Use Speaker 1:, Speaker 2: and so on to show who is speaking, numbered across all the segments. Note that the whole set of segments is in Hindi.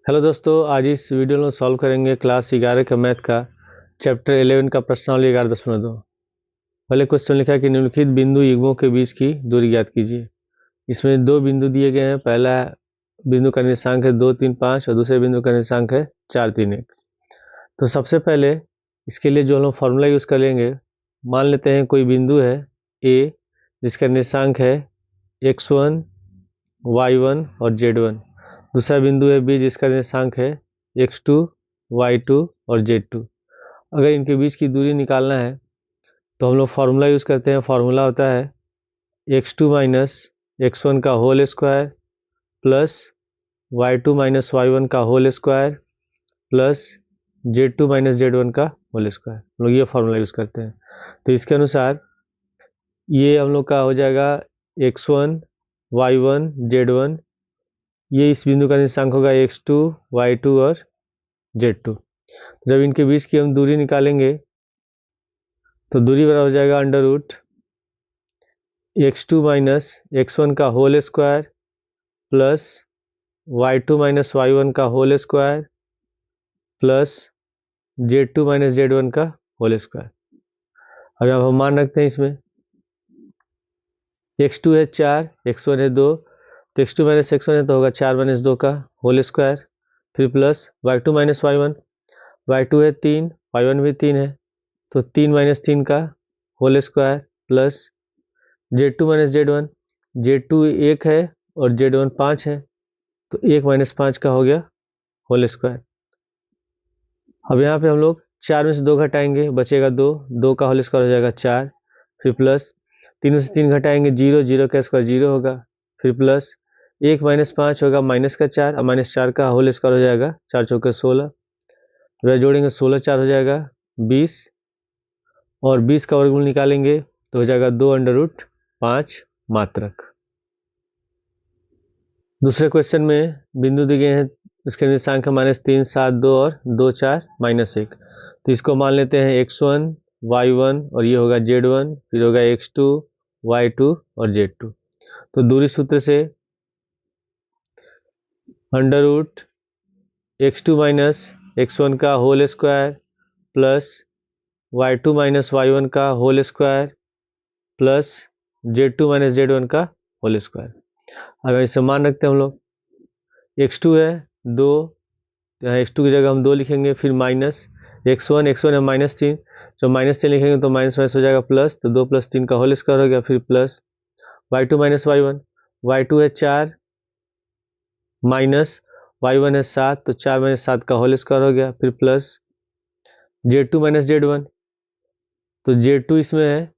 Speaker 1: हेलो दोस्तों, आज इस वीडियो में सॉल्व करेंगे क्लास 11 का मैथ का चैप्टर 11 का प्रश्नावली 11.2। पहले क्वेश्चन लिखा है कि निम्नलिखित बिंदु युग्मों के बीच की दूरी ज्ञात कीजिए। इसमें दो बिंदु दिए गए हैं। पहला बिंदु का निर्देशांक है 2, 3, 5 और दूसरे बिंदु का निर्देशांक है 4, 3, 1। तो सबसे पहले इसके लिए जो हम लोग फॉर्मूला यूज़ करेंगे, मान लेते हैं कोई बिंदु है ए जिसका निर्देशांक है x1, y1 और z1। दूसरा बिंदु है बी जिसका निर्देशांक है x2, y2 और z2। अगर इनके बीच की दूरी निकालना है तो हम लोग फार्मूला यूज़ करते हैं। फार्मूला होता है x2 माइनस x1 का whole square plus y2 minus y1 का whole square plus z2 minus z1 का होल स्क्वायर। हम लोग ये फार्मूला यूज़ करते हैं। तो इसके अनुसार ये हम लोग का हो जाएगा x1, y1, z1। ये इस बिंदु का निर्देशांक होगा x2, y2 और z2। जब इनके बीच की हम दूरी निकालेंगे तो दूरी बराबर हो जाएगा under root x2 minus x1 का whole square plus y2 minus y1 का whole square plus z2 minus z1 का होल स्क्वायर। अब हम मान रखते हैं इसमें x2 है 4, x1 है 2, तो x2 माइनस x1 है तो होगा 4 माइनस 2 का होल स्क्वायर, फिर plus y2 minus y1, y2 है 3, y1 भी 3 है तो 3 माइनस 3 का whole square plus z2 minus z1, z2 1 है और z1 5 है तो 1 माइनस 5 का हो गया होल स्क्वायर। अब यहाँ पे हम लोग 4 में से 2 घटाएंगे, बचेगा 2, 2 का होल स्क्वायर हो जाएगा 4, फिर प्लस 3 में से 3 घटाएंगे 0, 0 का स्क्वायर 0 होगा, फिर प्लस 1 माइनस 5 होगा माइनस का 4 और माइनस 4 का होल स्क्वायर हो जाएगा 4 चौके 16, वह जोड़ेंगे 16 4 हो जाएगा 20 और 20 का वर्गमूल निकालेंगे तो हो जाएगा 2 अंडर रूट 5 मात्रक। दूसरे क्वेश्चन में बिंदु दिए गए हैं, इसके निर्देशांक है -3, 7, 2 और 2, 4, -1। तो इसको मान लेते हैं x1, y1 और ये होगा z1, फिर होगा x2, y2 और z2। तो दूरी सूत्र से under root x2 minus x1 का whole square plus y2 minus y1 का whole square plus z2 minus z1 का होल स्क्वायर। अब इसे मान रखते हैं हम लोग, x2 है 2, तो यहाँ x2 की जगह हम 2 लिखेंगे, फिर माइनस x1 है -3, जब -3 लिखेंगे तो माइनस माइनस हो जाएगा प्लस, तो 2 + 3 का होल स्क्वायर हो गया, फिर plus y2 minus y1, y2 है 4 माइनस y1 है 7, तो 4 माइनस 7 का होल स्क्वायर हो गया, फिर प्लस z2 माइनस z1, तो z2 इसमें है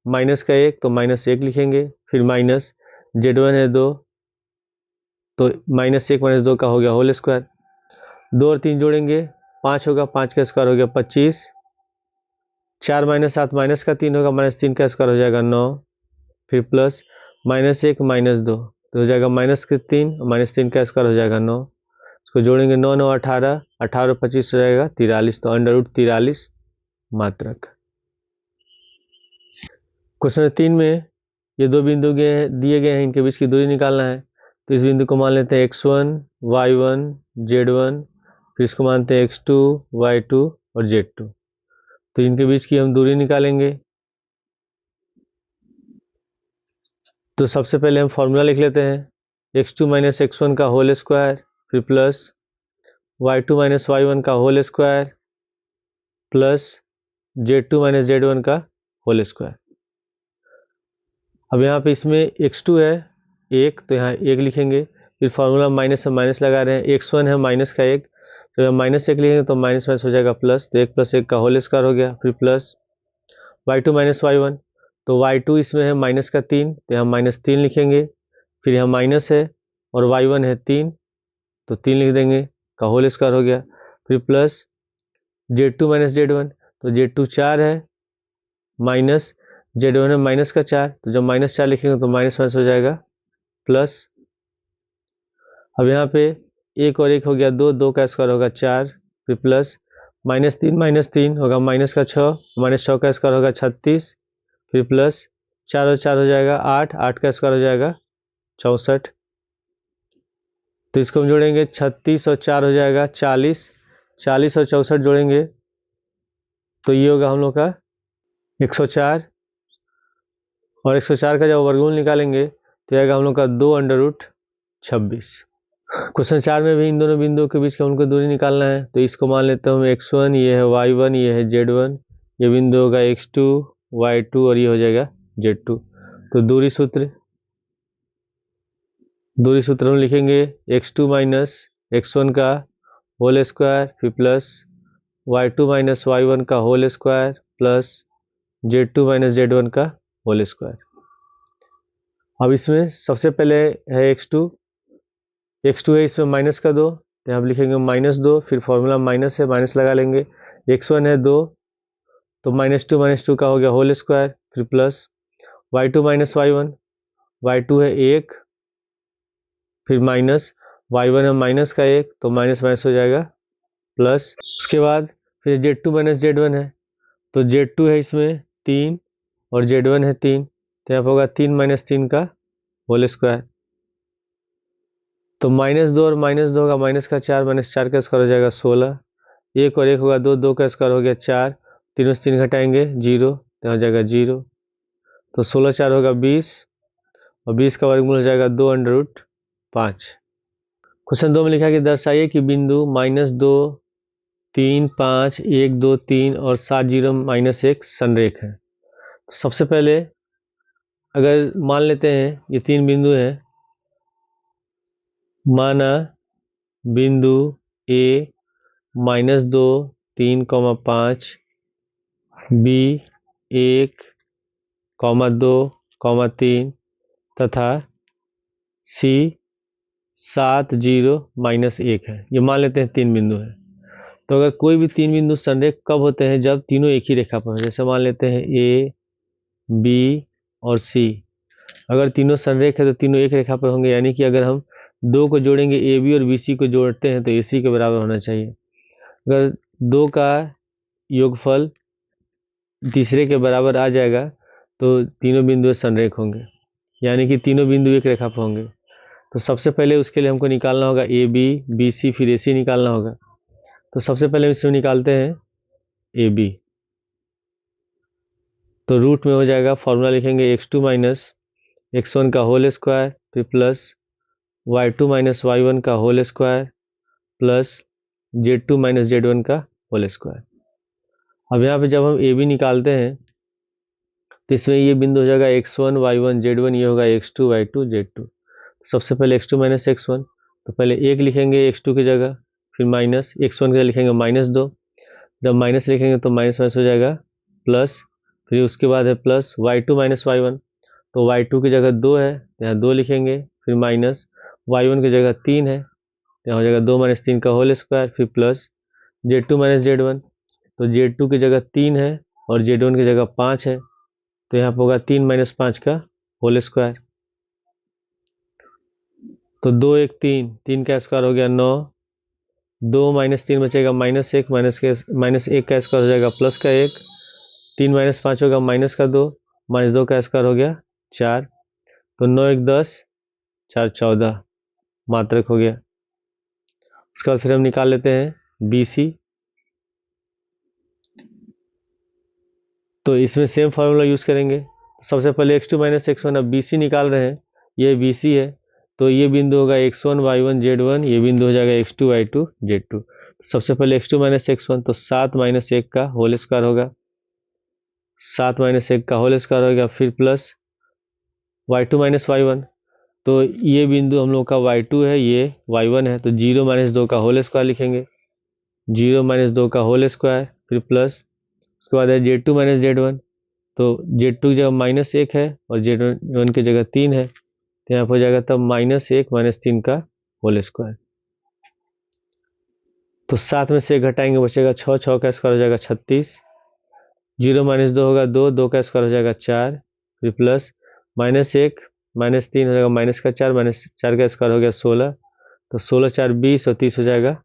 Speaker 1: माइनस का 1 तो -1 लिखेंगे, फिर माइनस z1 है 2 तो -1 - 2 का हो गया होल स्क्वायर, 2 और 3 जोड़ेंगे 5 होगा, 5 का स्क्वायर हो गया 25, 4 माइनस 7 माइनस का 3 होगा, -3 का स्क्वायर हो जाएगा 9, फिर प्लस -1 -2 तो हो जाएगा -3 और -3 का स्क्वायर हो जाएगा 9। इसको जोड़ेंगे 9 9 18, 18 और 25 हो जाएगा 43, तो अंडर रूट 43 मात्रक। क्वेश्चन 3 में ये दो बिंदु दिए गए हैं, इनके बीच की दूरी निकालना है। तो इस बिंदु को मान लेते हैं x1, y1, z1, फिर इसको मानते हैं x2, y2 और z2। तो इनके बीच की हम दूरी निकालेंगे। तो सबसे पहले हम फॉर्मूला लिख लेते हैं, x2 माइनस x1 का होल स्क्वायर, फिर प्लस y2 माइनस y1 का whole square plus z2 minus z1 का होल स्क्वायर। अब यहाँ पे इसमें x2 है 1, तो यहाँ 1 लिखेंगे, फिर फार्मूला माइनस से माइनस लगा रहे हैं, x1 है माइनस का 1, तो यहाँ -1 लिखेंगे तो माइनस माइनस हो जाएगा प्लस, तो 1 + 1 का होल स्क्वायर हो गया, फिर प्लस y2 माइनस y1, तो y2 इसमें है माइनस का 3, तो यहाँ -3 लिखेंगे, फिर यहाँ माइनस है और y1 है 3, तो 3 लिख देंगे का होल स्क्वायर हो गया, फिर प्लस z2 माइनस z1, तो z2 4 है माइनस z1 है माइनस का 4, तो जब -4 लिखेंगे तो माइनस माइनस हो जाएगा प्लस। अब यहाँ पे 1 और 1 हो गया 2, 2 का स्क्वायर होगा 4, फिर प्लस -3 होगा माइनस का 6, -6 का स्क्वायर होगा 36, फिर प्लस 4 और 4 हो जाएगा 8, 8 का स्क्वायर हो जाएगा 64। तो इसको हम जोड़ेंगे 36 और 4 हो जाएगा 40, 40 और 64 जोड़ेंगे तो ये होगा हम लोग का 104, और 104 का जब वर्गमूल निकालेंगे तो आएगा हम लोग का 2√26। क्वेश्चन 4 में भी इन दोनों बिंदुओं के बीच का उनको दूरी निकालना है, तो इसको मान लेते हैं हम x1, ये है y1, ये है z1, ये बिंदु होगा x2, y2 और ये हो जाएगा z2। तो दूरी सूत्र हम लिखेंगे x2 माइनस x1 का होल स्क्वायर फिर प्लस y2 माइनस y1 का whole square plus z2 minus z1 का होल स्क्वायर। अब इसमें सबसे पहले है x2 है, इसमें माइनस का 2, तो यहाँ लिखेंगे -2, फिर फॉर्मूला माइनस है, माइनस लगा लेंगे। x1 है 2, तो -2 का हो गया होल स्क्वायर, फिर plus y2 minus y1, y2 है 1, फिर माइनस y1 है माइनस का 1, तो माइनस माइनस हो जाएगा प्लस। उसके बाद फिर z2 माइनस z1 है, तो z2 है इसमें 3 और z1 है 3, तो यहाँ पर होगा 3 माइनस 3 का होल स्क्वायर। तो -2 और -2 होगा माइनस का 4, माइनस 4 का स्क्वायर हो जाएगा 16, 1 और 1 होगा 2, 2 का स्क्वायर हो गया 4, 3 में से 3 घटाएंगे 0, तो हो जाएगा 0। तो 16 4 होगा 20 और 20 का वर्गमूल हो जाएगा 2√5। क्वेश्चन 2 में लिखा है कि दर्शाइए कि बिंदु -2, 3, 5, 1, 2, 3 और 7, 0, -1 संरेख है। तो सबसे पहले अगर मान लेते हैं ये 3 बिंदु हैं, माना बिंदु A -2, 3, 5, B 1, 2, 3 तथा C 7, 0, -1 है। ये मान लेते हैं 3 बिंदु हैं। तो अगर कोई भी 3 बिंदु संरेख कब होते हैं? जब तीनों एक ही रेखा पर हो। जैसे मान लेते हैं A, B और C। अगर तीनों संरेख है तो तीनों एक रेखा पर होंगे, यानी कि अगर हम 2 को जोड़ेंगे AB और BC को जोड़ते हैं तो AC के बराबर होना चाहिए। अगर 2 का योगफल तीसरे के बराबर आ जाएगा तो तीनों बिंदु संरेख होंगे, यानी कि तीनों बिंदु एक रेखा पर होंगे। तो सबसे पहले उसके लिए हमको निकालना होगा AB, BC फिर AC निकालना होगा। तो सबसे पहले इसमें निकालते हैं AB। तो रूट में हो जाएगा, फॉर्मूला लिखेंगे x2 माइनस x1 का होल स्क्वायर फिर प्लस y2 माइनस y1 का whole square plus z2 minus z1 का होल स्क्वायर। अब यहाँ पे जब हम AB निकालते हैं तो इसमें ये बिंदु हो जाएगा x1 y1 z1, ये होगा x2 y2 z2। सबसे पहले x2 माइनस x1, तो पहले 1 लिखेंगे x2 की जगह, फिर माइनस x1 की जगह लिखेंगे -2, जब माइनस लिखेंगे तो माइनस माइनस हो जाएगा प्लस, फिर उसके बाद है प्लस y2 माइनस y1, तो y2 की जगह 2 है तो यहाँ 2 लिखेंगे, फिर माइनस y1 की जगह 3 है तो यहाँ हो जाएगा 2 माइनस 3 का होल स्क्वायर, फिर प्लस z2 माइनस z1, तो z2 की जगह 3 है और z1 की जगह 5 है तो यहाँ पर होगा 3 माइनस 5 का होल स्क्वायर। तो 2 1 3, 3 का स्क्वायर हो गया 9, 2 माइनस 3 बचेगा -1, -1 का स्क्वायर हो जाएगा प्लस का 1, 3 माइनस 5 होगा -2, -2 का स्क्वायर हो गया 4, तो 9 1 10, 4 14 मात्रक हो गया। उसके बाद फिर हम निकाल लेते हैं BC। तो इसमें सेम फार्मूला यूज करेंगे। सबसे पहले x2 माइनस x1, अब BC निकाल रहे हैं, ये BC है तो ये बिंदु होगा x1 y1 z1, ये बिंदु हो जाएगा x2 y2 z2। सबसे पहले x2 माइनस x1, तो 7 माइनस 1 का होल स्क्वायर होगा, 7 माइनस 1 का होल स्क्वायर हो गया, फिर प्लस y2 माइनस y1, तो ये बिंदु हम लोग का y2 है, ये y1 है, तो 0 माइनस 2 का होल स्क्वायर लिखेंगे, 0 माइनस 2 का होल स्क्वायर, फिर प्लस उसके बाद है z2 माइनस z1, तो z2 की जगह -1 है और z1 की जगह 3 है तो यहाँ पर हो जाएगा तब -1 माइनस 3 का होल स्क्वायर। तो 7 में से 1 घटाएंगे बचेगा 6, 6 का स्क्वायर हो जाएगा 36, 0 माइनस 2 होगा 2, 2 का स्क्वायर हो जाएगा 4, फिर प्लस -1 माइनस 3 हो जाएगा माइनस का 4, माइनस 4 का स्क्वायर हो गया 16, तो 16 4 20 और 30 हो जाएगा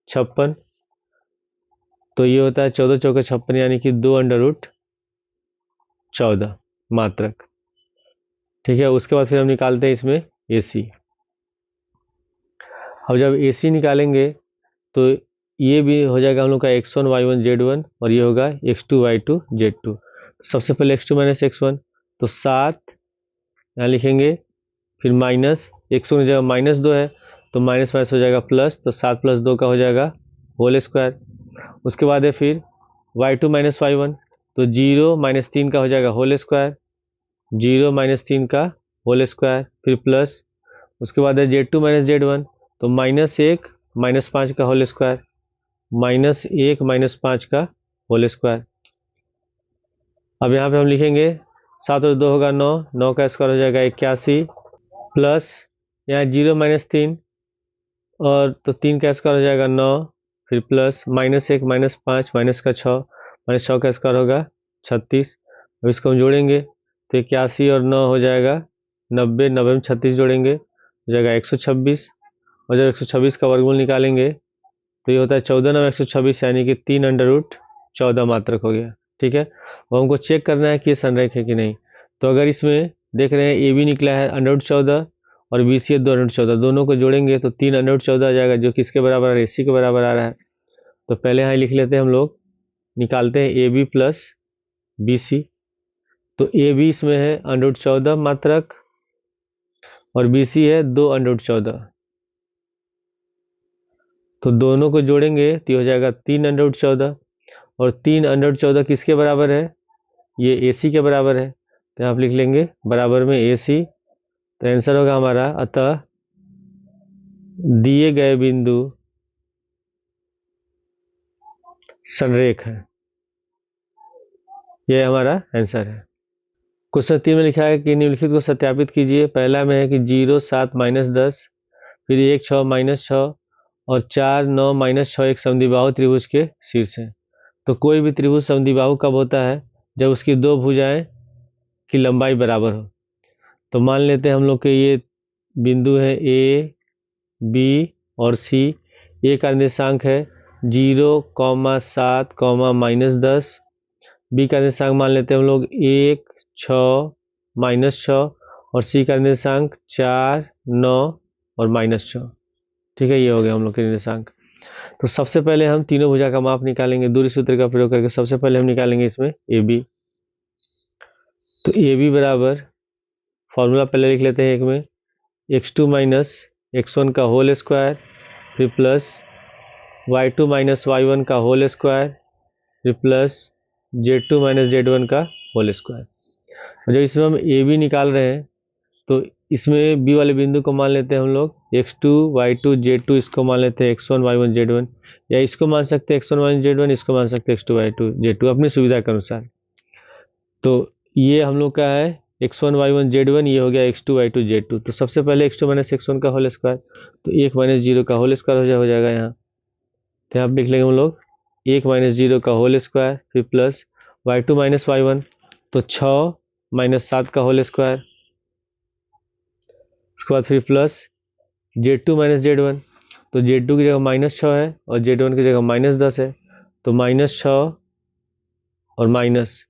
Speaker 1: 56। तो ये होता है 14 चौके 56, यानी कि 2√14 मात्रक। ठीक है, उसके बाद फिर हम निकालते हैं इसमें AC। अब जब AC निकालेंगे तो ये भी हो जाएगा हम लोग का x1 y1 z1 और ये होगा x2 y2 z2। सबसे पहले x2 माइनस x1 तो 7 यहाँ लिखेंगे, फिर माइनस x1 की जगह -2 है तो माइनस माइनस हो जाएगा प्लस, तो 7 + 2 का हो जाएगा होल स्क्वायर। उसके बाद है फिर y2 माइनस y1 तो 0 - 3 का हो जाएगा होल स्क्वायर, 0 - 3 का होल स्क्वायर, फिर प्लस। उसके बाद है z2 माइनस z1 तो -1 - 5 का होल स्क्वायर, -1 - 5 का होल स्क्वायर। अब यहाँ पे हम लिखेंगे 7 और 2 होगा 9, 9 का स्क्वायर हो जाएगा 81, प्लस यहाँ 0 - 3 और तो 3 का स्क्वायर हो जाएगा 9, फिर प्लस -1 - 5 माइनस का 6, -6 का स्क्वायर होगा 36। अब इसको हम जोड़ेंगे तो 81 और 9 हो जाएगा 90, 90 में 36 जोड़ेंगे हो जाएगा 126। और जब 126 का वर्गमूल निकालेंगे तो ये होता है 14 9 126 यानी कि 3√14 मात्रक हो गया। ठीक है, और हमको चेक करना है कि ये संरेख है कि नहीं। तो अगर इसमें देख रहे हैं ए बी निकला है √14 और बी सी है 2√14, दोनों को जोड़ेंगे तो 3√14 आ जाएगा, जो किसके बराबर है, AC के बराबर आ रहा है। तो पहले यहाँ लिख लेते हैं हम लोग, निकालते हैं AB प्लस BC। तो AB इसमें है √14 मात्रक और BC है 2√14, तो दोनों को जोड़ेंगे तो हो जाएगा 3√14 और 3√14 किसके बराबर है, ये AC के बराबर है। तो आप लिख लेंगे बराबर में AC। तो आंसर होगा हमारा, अतः दिए गए बिंदु संरेख है। यह हमारा आंसर है। क्वेश्चन 3 में लिखा है कि निम्नलिखित को सत्यापित कीजिए। पहला में है कि 0 7 -10, फिर 1 6 -6 और 4 9 -6 एक समद्विबाहु त्रिभुज के शीर्ष है। तो कोई भी त्रिभुज समद्विबाहु कब होता है, जब उसकी दो भुजाएं की लंबाई बराबर हो। तो मान लेते हैं हम लोग के ये बिंदु है A B और C। ए का निर्देशांक है 0, 7, -10। बी का निर्देशांक मान लेते हैं हम लोग 1, 6, -6 और सी का निर्देशांक 4, 9 और -6। ठीक है, ये हो गया हम लोग के निर्देशांक। तो सबसे पहले हम तीनों भुजा का माप निकालेंगे दूरी सूत्र का प्रयोग करके। सबसे पहले हम निकालेंगे इसमें AB। तो AB बराबर, फॉर्मूला पहले लिख लेते हैं एक में, x2 - x1 का होल स्क्वायर, फिर प्लस y2 - y1 का होल स्क्वायर, फिर प्लस z2 - z1 का होल स्क्वायर। और जब इसमें हम AB निकाल रहे हैं तो इसमें B वाले बिंदु को मान लेते हैं हम लोग x2 y2 z2, इसको मान लेते हैं x1 y1 z1, या इसको मान सकते हैं x1 y1 z1, इसको मान सकते हैं x2 y2 z2 अपनी सुविधा के अनुसार। तो ये हम लोग का है x1 y1 z1, ये हो गया x2 y2 z2। तो सबसे पहले x2 - x1 का होल स्क्वायर, तो 1 - 0 का होल स्क्वायर हो जाएगा यहाँ। तो यहाँ लिख लेंगे हम लोग 1 - 0 का होल स्क्वायर, फिर प्लस y2 - y1 तो 6 - 7 का होल स्क्वायर, उसके बाद फिर प्लस z2 - z1 तो z2 की जगह -6 है और z1 की जगह -10 है, तो -6 और माइनस,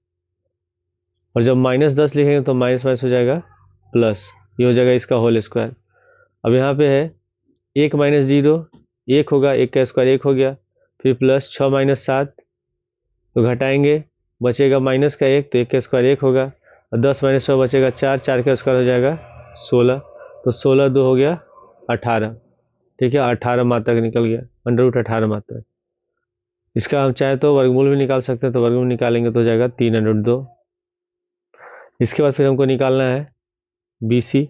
Speaker 1: और जब -10 लिखेंगे तो माइनस माइनस हो जाएगा प्लस, ये हो जाएगा इसका होल स्क्वायर। अब यहाँ पे है 1 - 0 1 होगा, 1 का स्क्वायर 1 हो गया, फिर प्लस 6 - 7 तो घटाएंगे, बचेगा माइनस का 1 तो 1 का स्क्वायर 1 होगा, और 10 - 6 बचेगा 4, 4 का स्क्वायर हो जाएगा 16, तो 16 2 हो गया 18। ठीक है, 18 मात्रक निकल गया, √18 मात्रक। इसका हम चाहे तो वर्गमूल भी निकाल सकते हैं, तो वर्गमूल निकालेंगे तो हो जाएगा 3√2। इसके बाद फिर हमको निकालना है BC,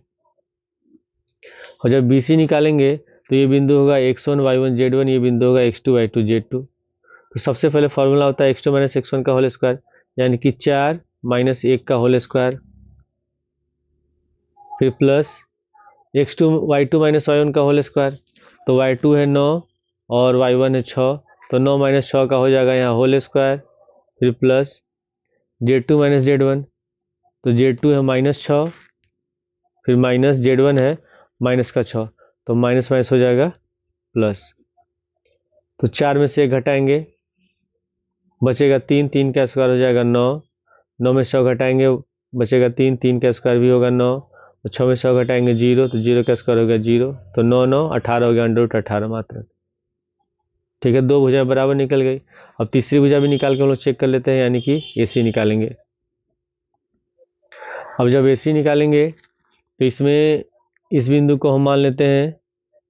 Speaker 1: और जब BC निकालेंगे तो ये बिंदु होगा x1 y1 z1, ये बिंदु होगा x2 y2 z2। तो सबसे पहले फॉर्मूला होता है x2 - x1 का होल स्क्वायर, यानी कि 4 - 1 का होल स्क्वायर, फिर प्लस x2 y2 - y1 का होल स्क्वायर, तो y2 है 9 और y1 है 6, तो 9 - 6 का हो जाएगा यहाँ होल स्क्वायर, फिर प्लस z2 - z1 तो z2 है -6, फिर माइनस z1 है माइनस का 6, तो माइनस माइनस हो जाएगा प्लस। तो 4 में से 1 घटाएंगे, बचेगा 3, 3 का स्क्वायर हो जाएगा 9, 9 में 6 घटाएंगे बचेगा 3, 3 का स्क्वायर भी होगा 9, तो 6 में 100 घटाएंगे 0, तो 0 का स्क्वायर हो गया 0, तो 9 9 18 हो गया, अंडर रूट 18 मात्र। ठीक है, दो भुजाएं बराबर निकल गई। अब तीसरी भुजा भी निकाल के हम लोग चेक कर लेते हैं, यानी कि AC निकालेंगे। अब जब AC निकालेंगे तो इसमें इस बिंदु को हम मान लेते हैं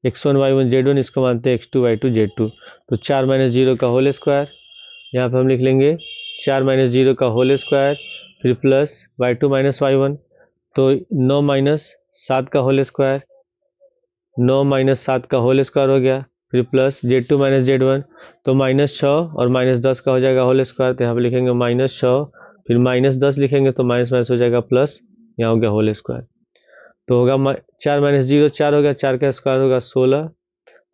Speaker 1: x1 y1 z1, इसको मानते हैं x2 y2 z2। तो 4 माइनस 0 का होल स्क्वायर, यहाँ पे हम लिख लेंगे 4 माइनस 0 का होल स्क्वायर, फिर प्लस y2 माइनस y1, तो 9 माइनस 7 का होल स्क्वायर, 9 माइनस 7 का होल स्क्वायर हो गया, फिर प्लस z2 माइनस z1, तो -6 और -10 का हो जाएगा होल स्क्वायर, तो यहाँ पे लिखेंगे -6, फिर -10 लिखेंगे तो माइनस माइनस हो जाएगा प्लस, यहाँ हो गया होल स्क्वायर। तो होगा 4 माइनस 0 4 हो गया, 4 का स्क्वायर होगा 16,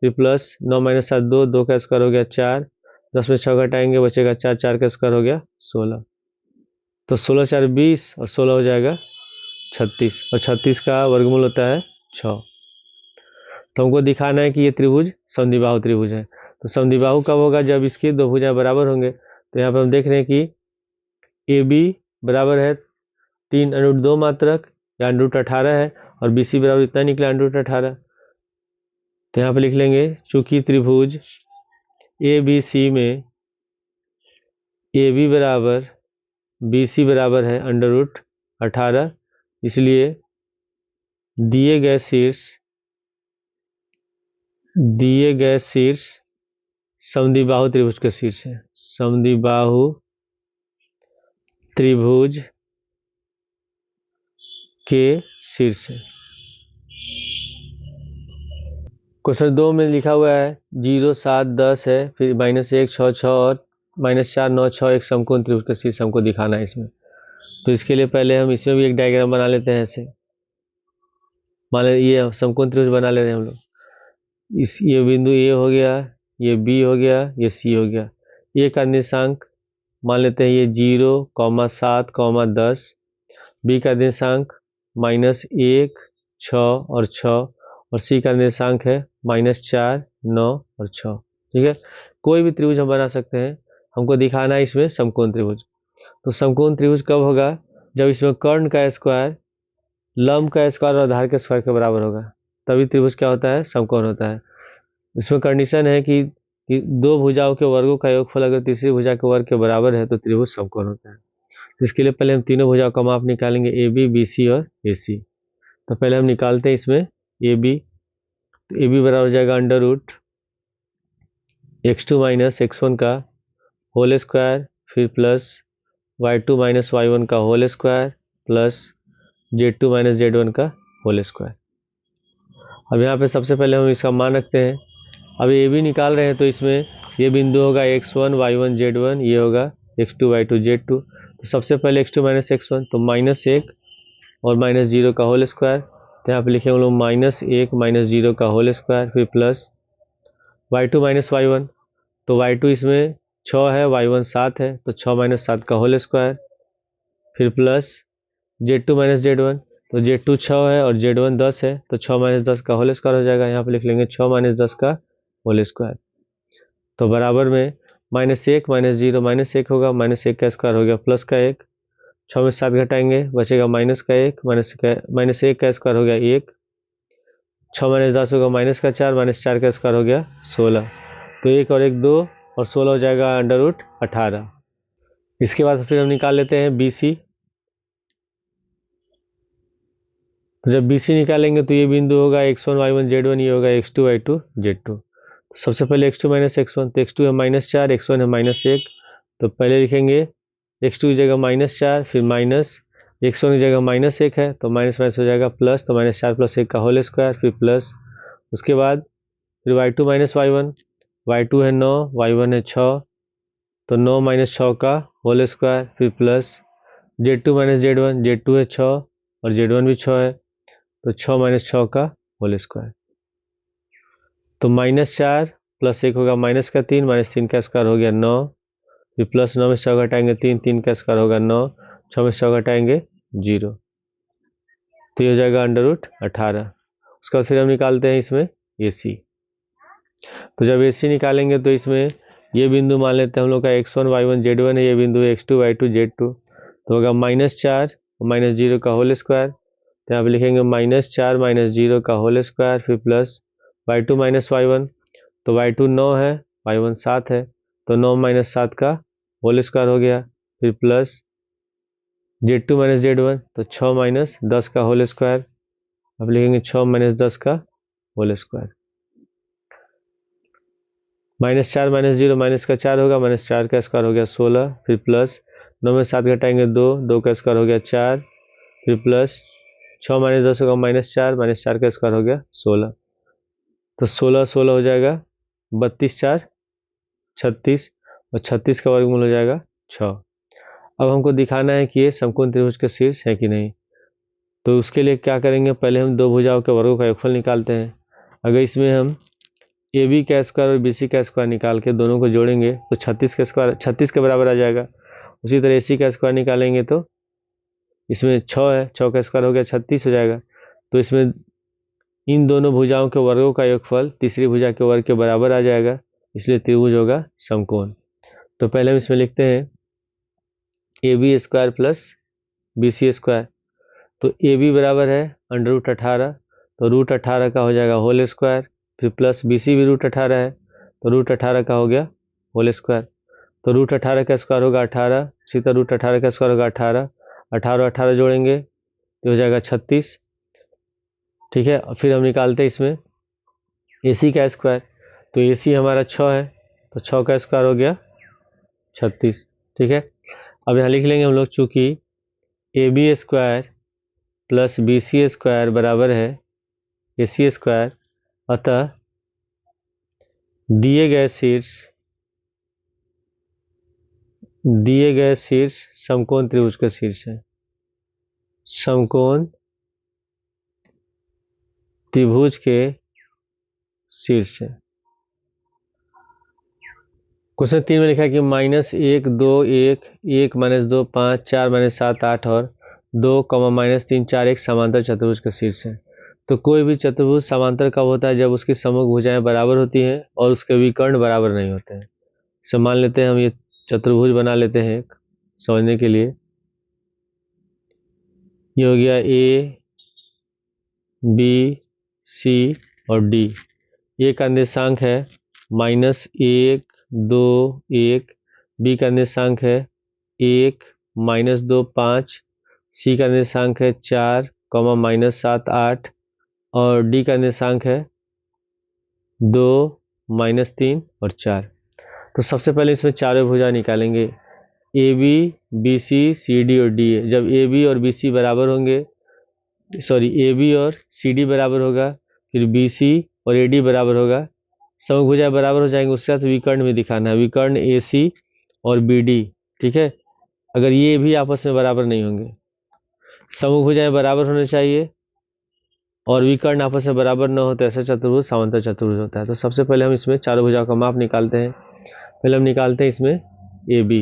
Speaker 1: फिर प्लस 9 माइनस 7 2, 2 का स्क्वायर हो गया 4, 10 में 6 घटाएंगे बचेगा 4, 4 का स्क्वायर हो गया 16, तो 16 4 20 और 16 हो जाएगा 36, और 36 का वर्गमूल होता है 6। तो हमको दिखाना है कि ये त्रिभुज समद्विबाहु त्रिभुज है। तो समद्विबाहु कब होगा? जब इसकी दो भुजाएं बराबर होंगे। तो यहाँ पर हम देख रहे हैं कि AB बराबर है 3√2 मात्रक या √18 है, और BC बराबर इतना निकला √18। तो यहाँ पे लिख लेंगे चूंकि त्रिभुज ABC में AB बराबर BC बराबर है √18, इसलिए दिए गए शीर्ष समद्विबाहु त्रिभुज का शीर्ष है। समद्विबाहु त्रिभुज के शीर्ष है। क्वेश्चन 2 में लिखा हुआ है 0 7 10 है, फिर -1 6 6 और -4 9 6 एक समकोण त्रिभुज का शीर्ष हमको दिखाना है इसमें। तो इसके लिए पहले हम इसमें भी एक डायग्राम बना लेते हैं। ऐसे मान लीजिए ये समकोण त्रिभुज बना ले रहे हैं हम लोग। ये बिंदु A हो गया, ये B हो गया, ये C हो गया। A का निर्देशांक मान लेते हैं ये 0, 7, 10। B का निर्देशांक -1 6 और 6, और C का निर्देशांक है -4 9 और 6। ठीक है, कोई भी त्रिभुज हम बना सकते हैं। हमको दिखाना है इसमें समकोण त्रिभुज। तो समकोण त्रिभुज कब होगा? जब इसमें कर्ण का स्क्वायर लंब का स्क्वायर और आधार के स्क्वायर के बराबर होगा, तभी त्रिभुज क्या होता है? समकोण होता है। इसमें कंडीशन है कि दो भुजाओं के वर्गों का योगफल अगर तीसरी भुजा के वर्ग के बराबर है तो त्रिभुज समकोण होता है। तो इसके लिए पहले हम तीनों भुजाओं का माप निकालेंगे, AB BC और AC। तो पहले हम निकालते हैं इसमें AB। तो AB बराबर हो जाएगा √x2 माइनस x1 का होल स्क्वायर, फिर प्लस y2 माइनस y1 का whole square, plus z2 minus z1 का होल स्क्वायर। अब यहाँ पे सबसे पहले हम इसका मान रखते हैं। अब AB निकाल रहे हैं तो इसमें ये बिंदु होगा x1 y1 z1, ये होगा x2 y2 z2। तो सबसे पहले x2 माइनस x1, तो -1 और -0 का होल स्क्वायर। तो यहाँ पे लिखे हम लोग -1 -0 का होल स्क्वायर, फिर प्लस y2 माइनस y1, तो y2 इसमें 6 है, y1 7 है, तो 6 माइनस 7 का होल स्क्वायर, फिर प्लस z2 माइनस z1, तो z2 6 है और z1 10 है, तो 6 माइनस 10 का होल स्क्वायर हो जाएगा। यहाँ पे लिख लेंगे 6 माइनस 10 का होल स्क्वायर। तो बराबर में -1 -0 -1 होगा, -1 का स्क्वायर हो गया प्लस का 1, 6 में 7 घटाएंगे बचेगा माइनस का 1, -1 का स्क्वायर हो गया 1, 6 माइनस 10 होगा -4, -4 का स्क्वायर हो गया 16। तो 1 और 1 2 और 16 हो जाएगा √18। इसके बाद फिर हम निकाल लेते हैं BC। तो जब BC निकालेंगे तो ये बिंदु होगा x1 y1 z1, ये होगा x2 y2 z2। तो सबसे पहले x2 माइनस x1, तो x2 है -4, x1 है -1, तो पहले लिखेंगे x2 की जगह -4, फिर माइनस x1 की जगह -1 है, तो माइनस माइनस हो जाएगा प्लस, तो -4 + 1 का होल स्क्वायर, फिर प्लस। उसके बाद फिर y2 माइनस y1, y2 है 9, y1 है 6, तो 9 - 6 का होल स्क्वायर, फिर plus z2 minus z1, z2 है 6 और z1 भी 6 है, तो 6 - 6 का होल स्क्वायर। तो -4 + 1 होगा -3, -3 का स्क्वायर हो गया 9, फिर प्लस 9 में 6 घटाएंगे 3, 3 का स्क्वायर होगा 9, 6 में 6 घटाएंगे 0, तो ये हो जाएगा √18। उसके बाद फिर हम निकालते हैं इसमें AC। तो जब AC निकालेंगे तो इसमें ये बिंदु मान लेते हैं हम लोग का x1 y1 z1 है, ये बिंदु x2 y2 z2, तो होगा -4 और -0 का होल स्क्वायर, तो यहाँ पे लिखेंगे -4 - 0 का होल स्क्वायर, फिर प्लस y2 - y1, तो y2 9 है, y1 7 है, तो 9 - 7 का होल स्क्वायर हो गया, फिर प्लस z2 - z1, तो 6 - 10 का होल स्क्वायर, अब लिखेंगे 6 - 10 का होल स्क्वायर, -4 - 0 माइनस का 4 होगा, -4 का स्क्वायर हो गया 16, फिर प्लस 9 में 7 घटाएंगे 2, 2 का स्क्वायर हो गया 4, फिर प्लस 6 - 10 होगा -4, -4 का स्क्वायर हो गया 16, तो 16 16 हो जाएगा 32 4 36, और 36 का वर्गमूल हो जाएगा 6। अब हमको दिखाना है कि ये समकोण त्रिभुज का शीर्ष है कि नहीं। तो उसके लिए क्या करेंगे, पहले हम दो भुजाओं के वर्गों का योगफल निकालते हैं। अगर इसमें हम ए बी का स्क्वायर और बी सी का स्क्वायर निकाल के दोनों को जोड़ेंगे तो 36 का स्क्वायर 36 के बराबर आ जाएगा। उसी तरह ए सी का स्क्वायर निकालेंगे तो इसमें 6 है, 6 का स्क्वायर हो गया 36 हो जाएगा। तो इसमें इन दोनों भुजाओं के वर्गों का योगफल तीसरी भुजा के वर्ग के बराबर आ जाएगा, इसलिए त्रिभुज होगा समकोण। तो पहले हम इसमें लिखते हैं A B square plus B C square. तो ए बी बराबर है √18, तो √18 का हो जाएगा होल स्क्वायर, फिर प्लस बी सी भी √18 है, तो √18 का हो गया होल स्क्वायर, तो √18 का स्क्वायर होगा 18, इसी तरह √18 का स्क्वायर होगा 18, 18 18 जोड़ेंगे तो हो जाएगा 36। ठीक है, और फिर हम निकालते हैं इसमें ए सी का स्क्वायर। तो ए सी हमारा 6 है, तो 6 का स्क्वायर हो गया 36। ठीक है, अब यहाँ लिख लेंगे हम लोग, चूंकि A B square plus B C square बराबर है ए सी स्क्वायर, अतः दिए गए शीर्ष समकोण त्रिभुज का शीर्ष है। समकोण त्रिभुज के शीर्ष है। क्वेश्चन 3 में लिखा है कि -1 2 1 1 -2 5 4 -7 8 और 2, -3 4 एक समांतर चतुर्भुज का शीर्ष है। तो कोई भी चतुर्भुज समांतर कब होता है, जब उसकी सम्मुख भुजाएं बराबर होती हैं और उसके विकर्ण बराबर नहीं होते हैं। तो मान लेते हैं हम ये चतुर्भुज बना लेते हैं एक समझने के लिए। ये हो गया ए बी सी और डी। ए का निर्देशांक है -1 2 1, बी का निर्देशांक है 1 -2 5, सी का निर्देशांक है 4, -7 8 और डी का निर्देशांक है 2 -3 और 4। तो सबसे पहले इसमें चारों भुजा निकालेंगे, A B B C D और डी। जब ए बी और बी सी बराबर होंगे, सॉरी ए बी और सी डी बराबर होगा, फिर बी सी और ए डी बराबर होगा, समभुज भुजाएं बराबर हो जाएंगे, उसके साथ विकर्ण में दिखाना है, विकर्ण ए सी और बी डी। ठीक है, अगर ये भी आपस में बराबर नहीं होंगे, समभुज भुजाएं बराबर होने चाहिए और विकर्ण आपस में बराबर न हो, तो ऐसा चतुर्भुज समांतर चतुर्भुज होता है। तो सबसे पहले हम इसमें चारों भुजाओं का माप निकालते हैं। पहले हम निकालते हैं इसमें ए बी।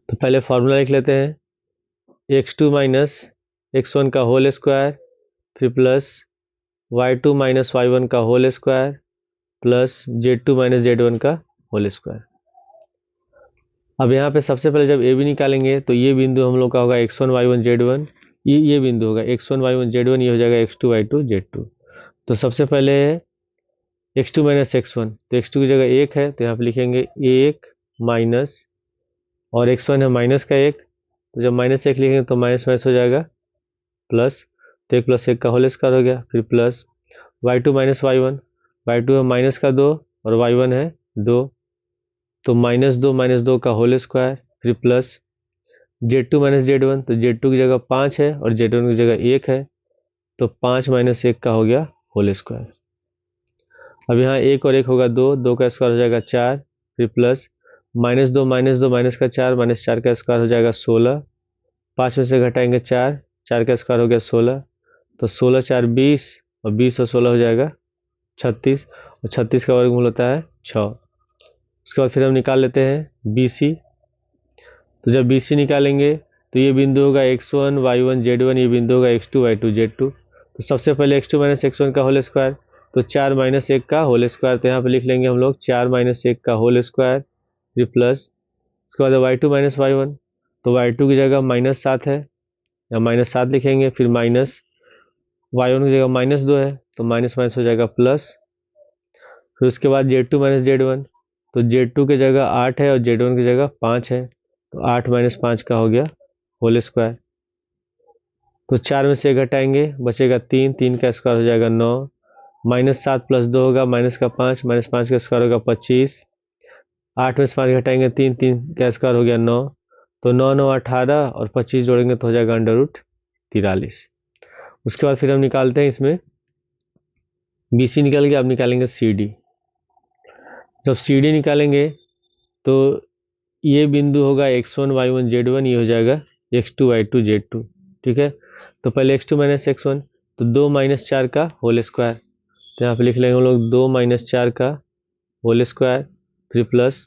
Speaker 1: तो पहले फॉर्मूला लिख लेते हैं, x2 - x1 का होल स्क्वायर, फिर प्लस y2 - y1 का whole square, plus z2 - z1 का होल स्क्वायर। अब यहाँ पे सबसे पहले जब ए बी निकालेंगे तो ये बिंदु हम लोग का होगा x1 y1 z1, ये बिंदु होगा x1 y1 z1, ये हो जाएगा x2 y2 z2। तो सबसे पहले x2 - x1, तो x2 की जगह 1 है, तो यहाँ पे लिखेंगे 1 माइनस, और x1 है माइनस का 1, तो जब -1 लिखेंगे तो माइनस माइनस हो जाएगा प्लस, तो 1 + 1 का होल स्क्वायर हो गया, फिर प्लस y2 - y1, y2 है माइनस का 2 और y1 है 2, तो -2 - 2 का होल स्क्वायर, फिर प्लस z2 - z1, तो z2 की जगह 5 है और z1 की जगह 1 है, तो 5 - 1 का हो गया होल स्क्वायर। अब यहाँ 1 और 1 होगा 2, 2 का स्क्वायर हो जाएगा 4, फिर प्लस -2 - 2 माइनस का 4, -4 का स्क्वायर हो जाएगा 16, 5 में से घटाएंगे 4, 4 का स्क्वायर हो गया 16, तो 16 4 20 और 20 और 16 हो जाएगा 36, और 36 का वर्गमूल होता है 6। उसके बाद फिर हम निकाल लेते हैं बी सी। तो जब बी सी निकालेंगे तो ये बिंदु होगा x1 y1 z1, ये बिंदु होगा x2 y2 z2। तो सबसे पहले x2 - x1 का होल स्क्वायर, तो 4 - 1 का होल स्क्वायर, तो यहाँ पे लिख लेंगे हम लोग 4 - 1 का होल स्क्वायर, फिर प्लस, उसके बाद y2 - y1, तो y2 की जगह -7 है, यहाँ -7 लिखेंगे, फिर माइनस y1 की जगह -2 है तो माइनस माइनस हो जाएगा प्लस। फिर उसके बाद Z2 माइनस Z1, तो Z2 की जगह 8 है और Z1 की जगह 5 है, तो 8 माइनस 5 का हो गया होल स्क्वायर। तो 4 में से 1 घटाएंगे, बचेगा 3, 3 का स्क्वायर हो जाएगा 9, -7 + 2 होगा माइनस का 5, -5 का स्क्वायर होगा 25, 8 में से 5 घटाएंगे 3, 3 का स्क्वायर हो गया 9, तो 9 9 18 और 25 जोड़ेंगे तो हो जाएगा √43। उसके बाद फिर हम निकालते हैं इसमें BC निकल गया, अब निकालेंगे CD। जब CD निकालेंगे तो ये बिंदु होगा x1 y1 z1, ये हो जाएगा x2 y2 z2। ठीक है, तो पहले x2 माइनस x1, तो 2 - 4 का होल स्क्वायर, तो यहाँ पे लिख लेंगे हम लोग 2 - 4 का होल स्क्वायर, फिर प्लस